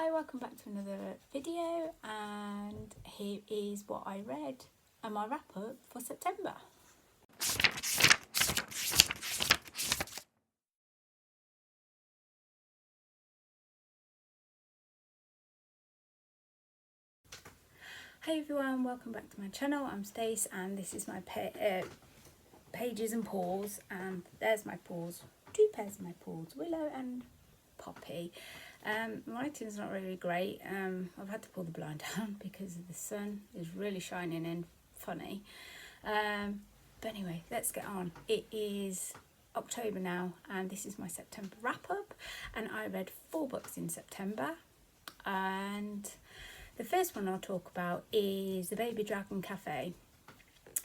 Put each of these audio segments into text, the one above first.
Hi, welcome back to another video, and here is what I read and my wrap up for September. Hey everyone, welcome back to my channel. I'm Stace and this is my pages and paws, and there's my paws, two pairs of my paws, Willow and Poppy. Lighting's not really great. I've had to pull the blind down because the sun is really shining in funny. But anyway, let's get on. It is October now and this is my September wrap up, and I read 4 books in September, and the first one I'll talk about is The Baby Dragon Cafe.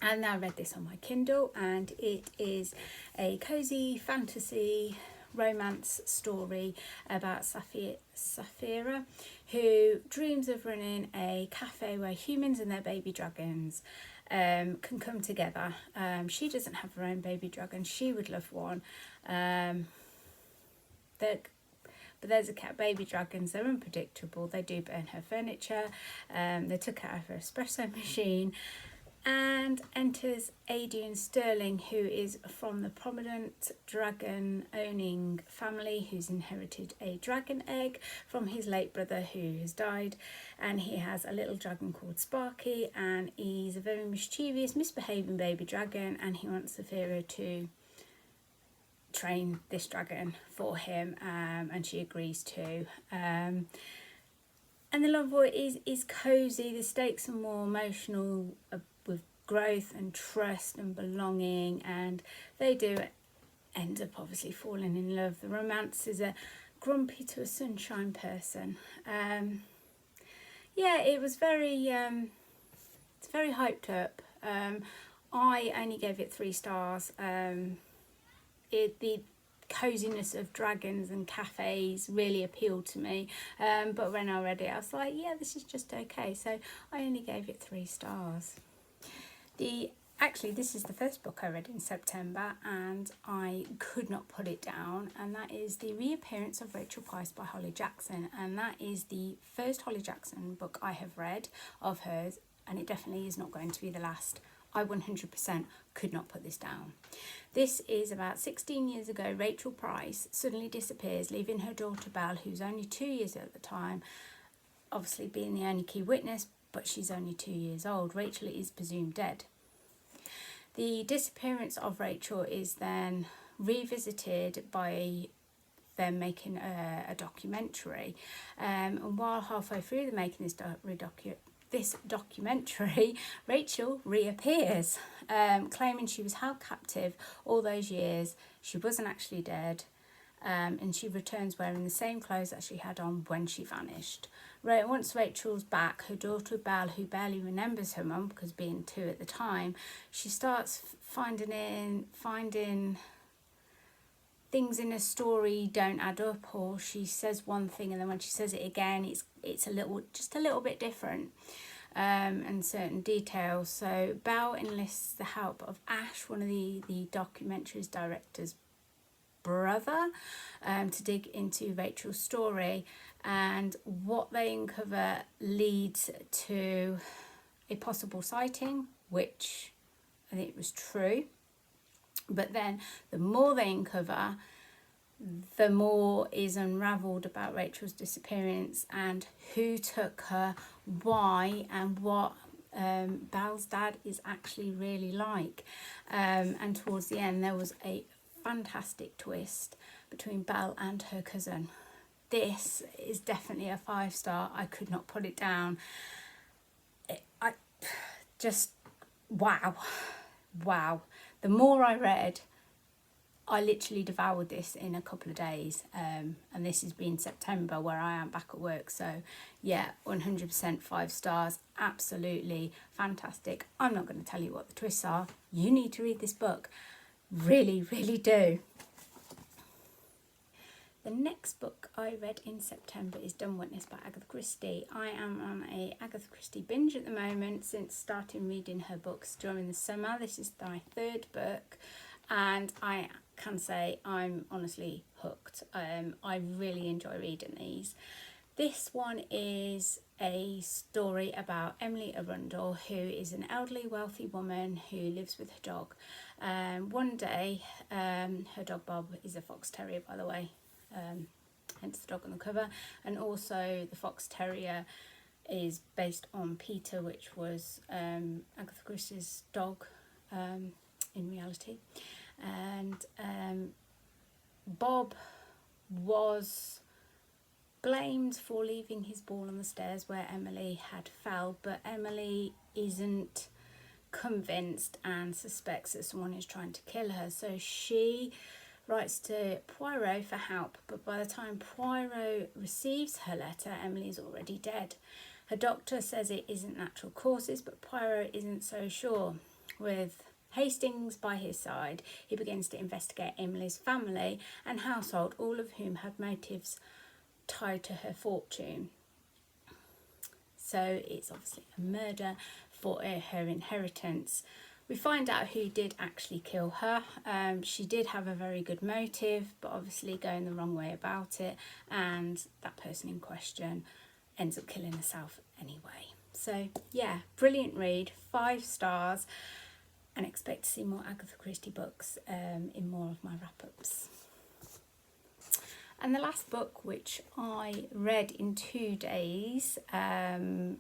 And I read this on my Kindle, and it is a cozy fantasy romance story about Saphira, who dreams of running a cafe where humans and their baby dragons can come together. She doesn't have her own baby dragon. She would love one. But there's a cat baby dragons. They're unpredictable. They do burn her furniture. They took out her espresso machine. And enters Adrian Sterling, who is from the prominent dragon owning family who's inherited a dragon egg from his late brother who has died, and he has a little dragon called Sparky, and he's a very mischievous, misbehaving baby dragon, and he wants Saphira to train this dragon for him, and she agrees to. And the novel is cozy. The stakes are more emotional, with growth and trust and belonging, and they do end up obviously falling in love. The romance is a grumpy to a sunshine person. Yeah, it was very it's very hyped up. I only gave it 3 stars. The coziness of dragons and cafes really appealed to me, but when I read it I was like, yeah, this is just okay, so I only gave it 3 stars. Actually, this is the first book I read in September and I could not put it down, and that is The Reappearance of Rachel Price by Holly Jackson, and that is the first Holly Jackson book I have read of hers, and it definitely is not going to be the last. I 100% could not put this down. This is about 16 years ago. Rachel Price suddenly disappears, leaving her daughter Belle, who's only 2 years at the time, obviously being the only key witness, but she's only 2 years old. Rachel is presumed dead. The disappearance of Rachel is then revisited by them making a documentary, and while halfway through the making this documentary, Rachel reappears, claiming she was held captive all those years. She wasn't actually dead, and she returns wearing the same clothes that she had on when she vanished. Once Rachel's back, her daughter Belle, who barely remembers her mum because being 2 at the time, she starts finding things in her story don't add up, or she says one thing and then when she says it again, it's just a little bit different, and certain details. So Belle enlists the help of Ash, one of the documentary's director's brother, to dig into Rachel's story, and what they uncover leads to a possible sighting, which I think was true. But then the more they uncover, the more is unravelled about Rachel's disappearance and who took her, why, and what Belle's dad is actually really like. And towards the end there was a fantastic twist between Belle and her cousin. This is definitely a 5-star. I could not put it down. I just wow. The more I read, I literally devoured this in a couple of days, and this has been September where I am back at work, so yeah, 100% 5 stars. Absolutely fantastic. I'm not going to tell you what the twists are. You need to read this book. Really do. The next book I read in September is Dumb Witness by Agatha Christie. I am on a Agatha Christie binge at the moment since starting reading her books during the summer. This is my 3rd book and I can say I'm honestly hooked. I really enjoy reading these. This one is a story about Emily Arundel, who is an elderly, wealthy woman who lives with her dog. One day, her dog Bob is a fox terrier, by the way, hence the dog on the cover, and also the fox terrier is based on Peter, which was Agatha Christie's dog in reality. And Bob was blamed for leaving his ball on the stairs where Emily had fell, but Emily isn't convinced and suspects that someone is trying to kill her. So she writes to Poirot for help, but by the time Poirot receives her letter, Emily's already dead. Her doctor says it isn't natural causes, but Poirot isn't so sure. With Hastings by his side, he begins to investigate Emily's family and household, all of whom had motives tied to her fortune. So it's obviously a murder for her inheritance. We find out who did actually kill her. She did have a very good motive, but obviously going the wrong way about it, and that person in question ends up killing herself anyway. So yeah, brilliant read, 5 stars, and expect to see more Agatha Christie books in more of my wrap-ups. And the last book, which I read in 2 days, the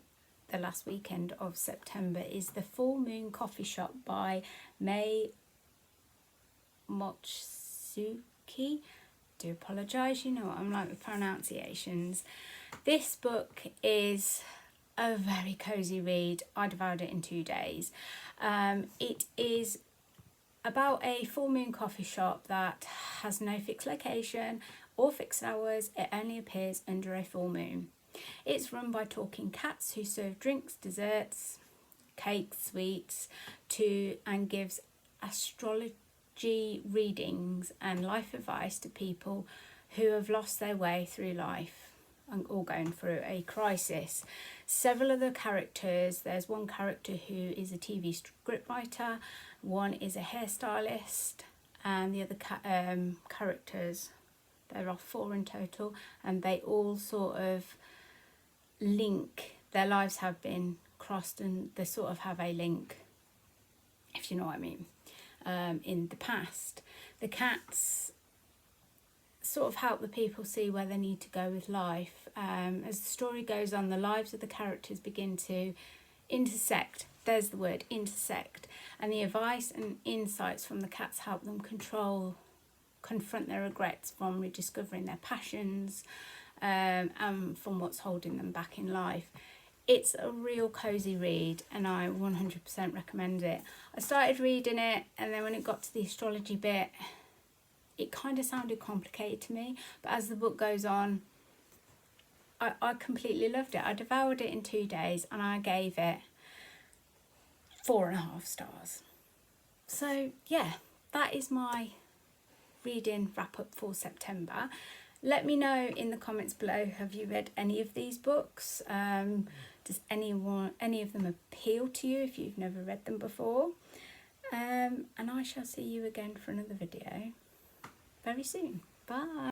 last weekend of September, is The Full Moon Coffee Shop by May Mochsuki. Do apologise, you know what I'm like with pronunciations. This book is a very cosy read. I devoured it in 2 days. It is about a full moon coffee shop that has no fixed location or fixed hours. It only appears under a full moon. It's run by talking cats who serve drinks, desserts, cakes, sweets and gives astrology readings and life advice to people who have lost their way through life or going through a crisis. Several other characters. There's one character who is a TV scriptwriter, one is a hairstylist, and the other characters, there are 4 in total, and they all sort of link. Their lives have been crossed and they sort of have a link, if you know what I mean, in the past. The cats sort of help the people see where they need to go with life. As the story goes on, the lives of the characters begin to intersect. There's the word, intersect. And the advice and insights from the cats help them confront their regrets from rediscovering their passions, and from what's holding them back in life. It's a real cosy read and I 100% recommend it. I started reading it, and then when it got to the astrology bit, it kind of sounded complicated to me, but as the book goes on, I completely loved it. I devoured it in 2 days and I gave it 4.5 stars. So yeah, that is my reading wrap up for September. Let me know in the comments below, have you read any of these books? Does any of them appeal to you if you've never read them before? And I shall see you again for another video very soon. Bye.